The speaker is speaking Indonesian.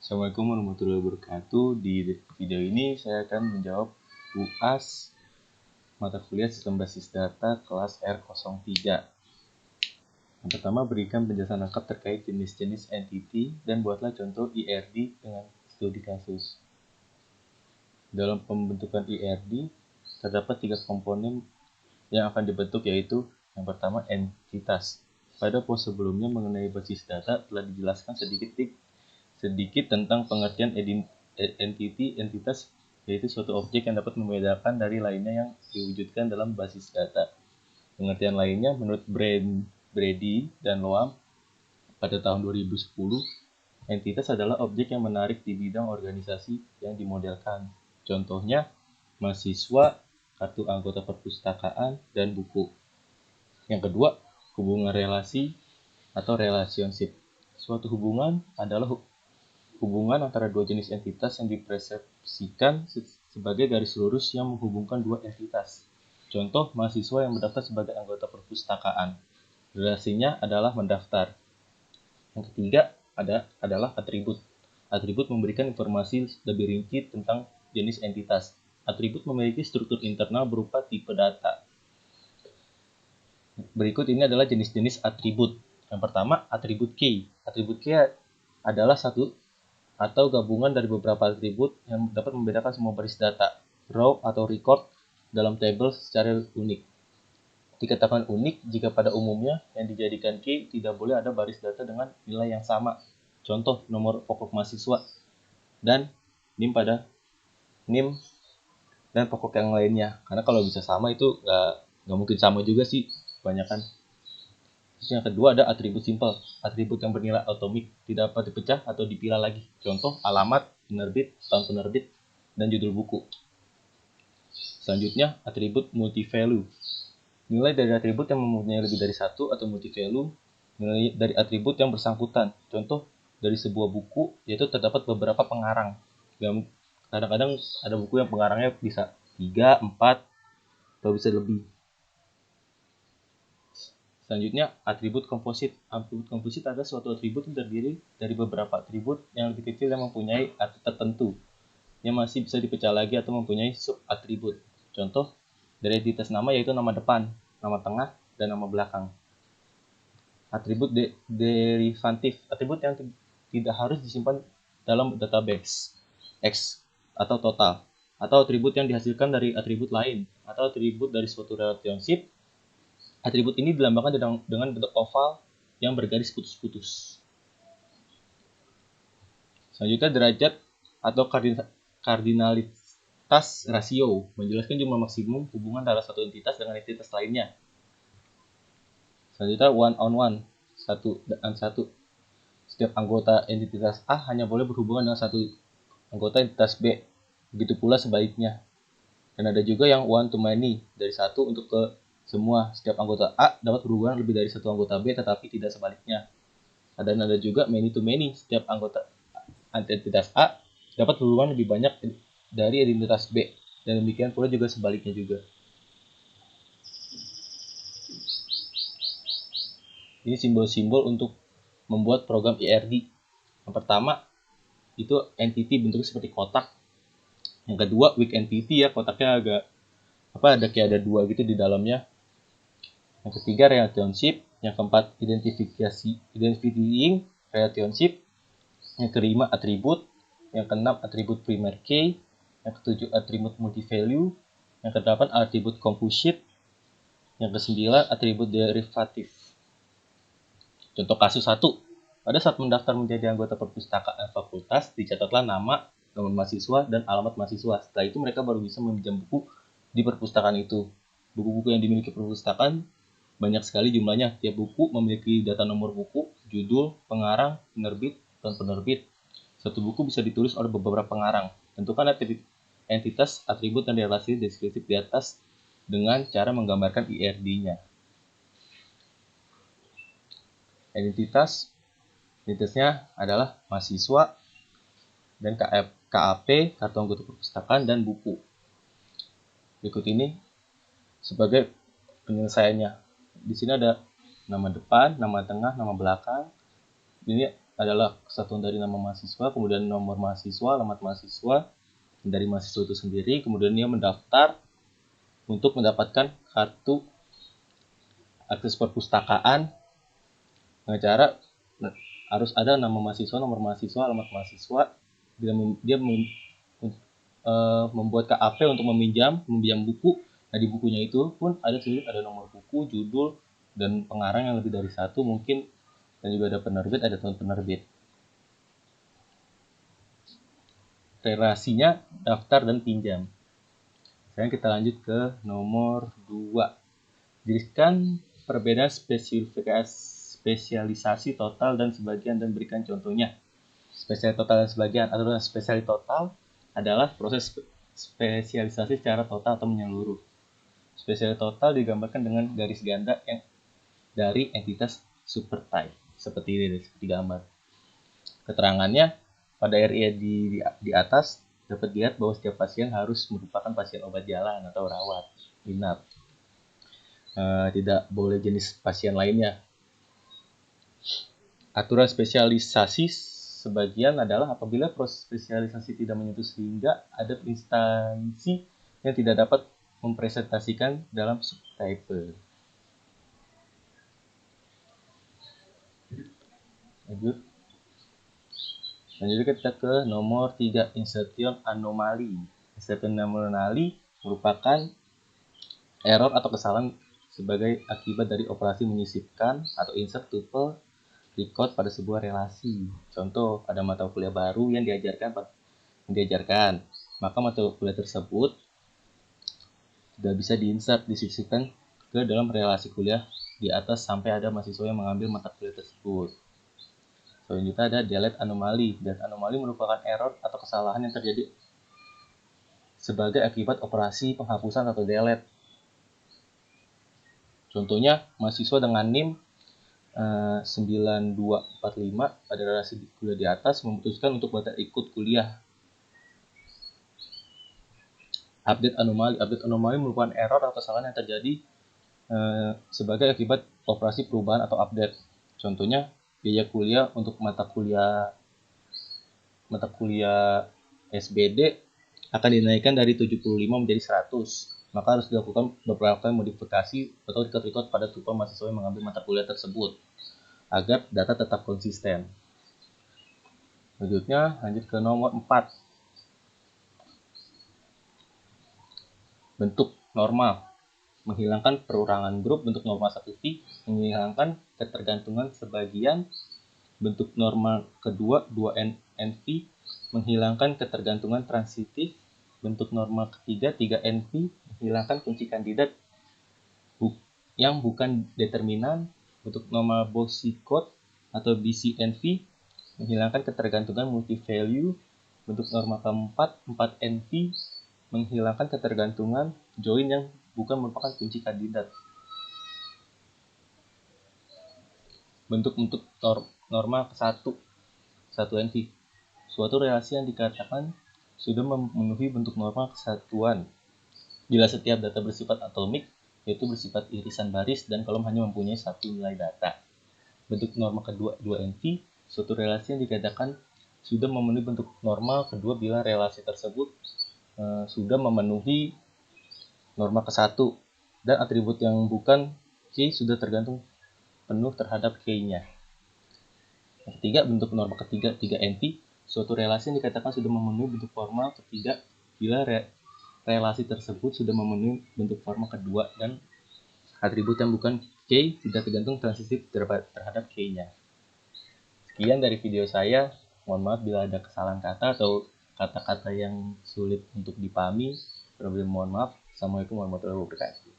Assalamualaikum warahmatullahi wabarakatuh. Di video ini saya akan menjawab UAS mata kuliah Sistem Basis Data kelas R03. Yang pertama, berikan penjelasan lengkap terkait jenis-jenis entity dan buatlah contoh IRD dengan studi kasus. Dalam pembentukan IRD, terdapat 3 komponen yang akan dibentuk, yaitu yang pertama entitas. Pada pos sebelumnya mengenai basis data telah dijelaskan sedikit tentang pengertian entitas, yaitu suatu objek yang dapat membedakan dari lainnya yang diwujudkan dalam basis data. Pengertian lainnya menurut Brady dan Loam pada tahun 2010, entitas adalah objek yang menarik di bidang organisasi yang dimodelkan. Contohnya, mahasiswa, kartu anggota perpustakaan, dan buku. Yang kedua, hubungan relasi atau relationship. Suatu hubungan adalah hubungan antara dua jenis entitas yang dipersepsikan sebagai garis lurus yang menghubungkan dua entitas. Contoh, mahasiswa yang mendaftar sebagai anggota perpustakaan. Relasinya adalah mendaftar. Yang ketiga adalah atribut. Atribut memberikan informasi lebih rinci tentang jenis entitas. Atribut memiliki struktur internal berupa tipe data. Berikut ini adalah jenis-jenis atribut. Yang pertama, atribut key. Atribut key adalah satu atau gabungan dari beberapa atribut yang dapat membedakan semua baris data, row atau record dalam tabel secara unik. Dikatakan unik jika pada umumnya yang dijadikan key tidak boleh ada baris data dengan nilai yang sama. Contoh, nomor pokok mahasiswa dan NIM dan pokok yang lainnya. Karena kalau bisa sama itu nggak mungkin sama juga sih, kebanyakan. Terus yang kedua ada atribut simple, atribut yang bernilai atomik, tidak dapat dipecah atau dipilah lagi. Contoh, alamat, penerbit, tahun penerbit, dan judul buku. Selanjutnya, atribut multi-value. Nilai dari atribut yang mempunyai lebih dari satu atau multi-value, nilai dari atribut yang bersangkutan. Contoh, dari sebuah buku, yaitu terdapat beberapa pengarang. Kadang-kadang ada buku yang pengarangnya bisa 3, 4, atau bisa lebih. Selanjutnya, atribut komposit. Atribut komposit adalah suatu atribut yang terdiri dari beberapa atribut yang lebih kecil yang mempunyai arti tertentu, yang masih bisa dipecah lagi atau mempunyai sub-atribut. Contoh, dari entitas nama yaitu nama depan, nama tengah, dan nama belakang. Atribut derivatif. Atribut yang tidak harus disimpan dalam database X atau total, atau atribut yang dihasilkan dari atribut lain, atau atribut dari suatu relationship. Atribut ini dilambangkan dengan bentuk oval yang bergaris putus-putus. Selanjutnya, derajat atau kardinalitas rasio menjelaskan jumlah maksimum hubungan antara satu entitas dengan entitas lainnya. Selanjutnya, one on one, satu dan satu. Setiap anggota entitas A hanya boleh berhubungan dengan satu anggota entitas B. Begitu pula sebaliknya. Dan ada juga yang one to many, dari satu untuk ke semua. Setiap anggota A dapat berhubungan lebih dari satu anggota B, tetapi tidak sebaliknya. Dan ada juga many to many. Setiap anggota entitas A dapat berhubungan lebih banyak dari entitas B. Dan demikian pula juga sebaliknya juga. Ini simbol-simbol untuk membuat program IRD. Yang pertama, itu entity bentuknya seperti kotak. Yang kedua, weak entity, ya, kotaknya agak ada kayak ada dua gitu di dalamnya. Yang ketiga, relationship. Yang keempat, identifying relationship. Yang kelima, atribut. Yang keenam, atribut primary key. Yang ketujuh, atribut multi-value. Yang kedelapan, atribut composite. Yang kesembilan, atribut derivatif. Contoh kasus 1. Pada saat mendaftar menjadi anggota perpustakaan fakultas, dicatatlah nama, nomor mahasiswa, dan alamat mahasiswa. Setelah itu mereka baru bisa meminjam buku di perpustakaan itu. Buku-buku yang dimiliki perpustakaan banyak sekali jumlahnya. Tiap buku memiliki data nomor buku, judul, pengarang, penerbit, dan penerbit. Satu buku bisa ditulis oleh beberapa pengarang. Tentukan entitas, atribut, dan relasi deskriptif di atas dengan cara menggambarkan IRD-nya. Identitasnya adalah mahasiswa dan KAP, kartu anggota perpustakaan, dan buku. Berikut ini sebagai penyelesaiannya. Di sini ada nama depan, nama tengah, nama belakang. Ini adalah kesatuan dari nama mahasiswa, kemudian nomor mahasiswa, alamat mahasiswa, dari mahasiswa itu sendiri, kemudian dia mendaftar untuk mendapatkan kartu akses perpustakaan dengan cara harus ada nama mahasiswa, nomor mahasiswa, alamat mahasiswa. Dia membuat KAP untuk meminjam buku. Nah, di bukunya itu pun ada nomor buku, judul, dan pengarang yang lebih dari satu mungkin, dan juga ada penerbit, ada tahun penerbit. Relasinya daftar dan pinjam. Sekarang kita lanjut ke nomor 2. Dirikan perbedaan spesialisasi total dan sebagian dan berikan contohnya. Spesial total dan sebagian. Aturan spesial total adalah proses spesialisasi secara total atau menyeluruh. Spesial total digambarkan dengan garis ganda yang dari entitas supertype seperti ini, seperti gambar. Keterangannya pada RIA di atas dapat dilihat bahwa setiap pasien harus merupakan pasien obat jalan atau rawat inap. Tidak boleh jenis pasien lainnya. Aturan spesialisasi sebagian adalah apabila proses spesialisasi tidak menyentuh sehingga ada instansi yang tidak dapat mempresentasikan dalam subtype. Lanjut kita ke nomor 3, insertion anomaly. Insertion anomaly merupakan error atau kesalahan sebagai akibat dari operasi menyisipkan atau insert tuple record pada sebuah relasi. Contoh, ada mata kuliah baru yang diajarkan, maka mata kuliah tersebut tidak bisa disisipkan ke dalam relasi kuliah di atas sampai ada mahasiswa yang mengambil mata kuliah tersebut. Selanjutnya ada delete anomaly. Delete anomaly merupakan error atau kesalahan yang terjadi sebagai akibat operasi penghapusan atau delete. Contohnya, mahasiswa dengan NIM 9245 pada relasi kuliah di atas memutuskan untuk batal ikut kuliah. Update anomali. Update anomali merupakan error atau kesalahan yang terjadi sebagai akibat operasi perubahan atau update. Contohnya, biaya kuliah untuk mata kuliah SBD akan dinaikkan dari 75 menjadi 100. Maka harus dilakukan beberapa modifikasi atau record pada tuple mahasiswa yang mengambil mata kuliah tersebut agar data tetap konsisten. Selanjutnya, lanjut ke nomor 4. Bentuk normal. Menghilangkan perorangan grup. Bentuk normal 1V menghilangkan ketergantungan sebagian. Bentuk normal kedua 2NV menghilangkan ketergantungan transitif. Bentuk normal ketiga 3NV menghilangkan kunci kandidat yang bukan determinan. Bentuk normal Boussicot atau BCNV menghilangkan ketergantungan multi-value. Bentuk normal keempat 4NV menghilangkan ketergantungan join yang bukan merupakan kunci kandidat. Bentuk-bentuk normal ke-1 1NV. Suatu relasi yang dikatakan sudah memenuhi bentuk normal kesatuan bila setiap data bersifat atomik, yaitu bersifat irisan baris dan kolom hanya mempunyai satu nilai data. Bentuk normal kedua 2NV. Suatu relasi yang dikatakan sudah memenuhi bentuk normal kedua bila relasi tersebut sudah memenuhi norma ke-1 dan atribut yang bukan K sudah tergantung penuh terhadap K-nya. Yang ketiga, bentuk norma ketiga 3NV. Suatu relasi yang dikatakan sudah memenuhi bentuk formal ketiga bila relasi tersebut sudah memenuhi bentuk formal kedua dan atribut yang bukan K tidak tergantung transitif terhadap K-nya. Sekian dari video saya. Mohon maaf bila ada kesalahan kata atau kata-kata yang sulit untuk dipahami. Mohon maaf. Assalamualaikum warahmatullahi wabarakatuh.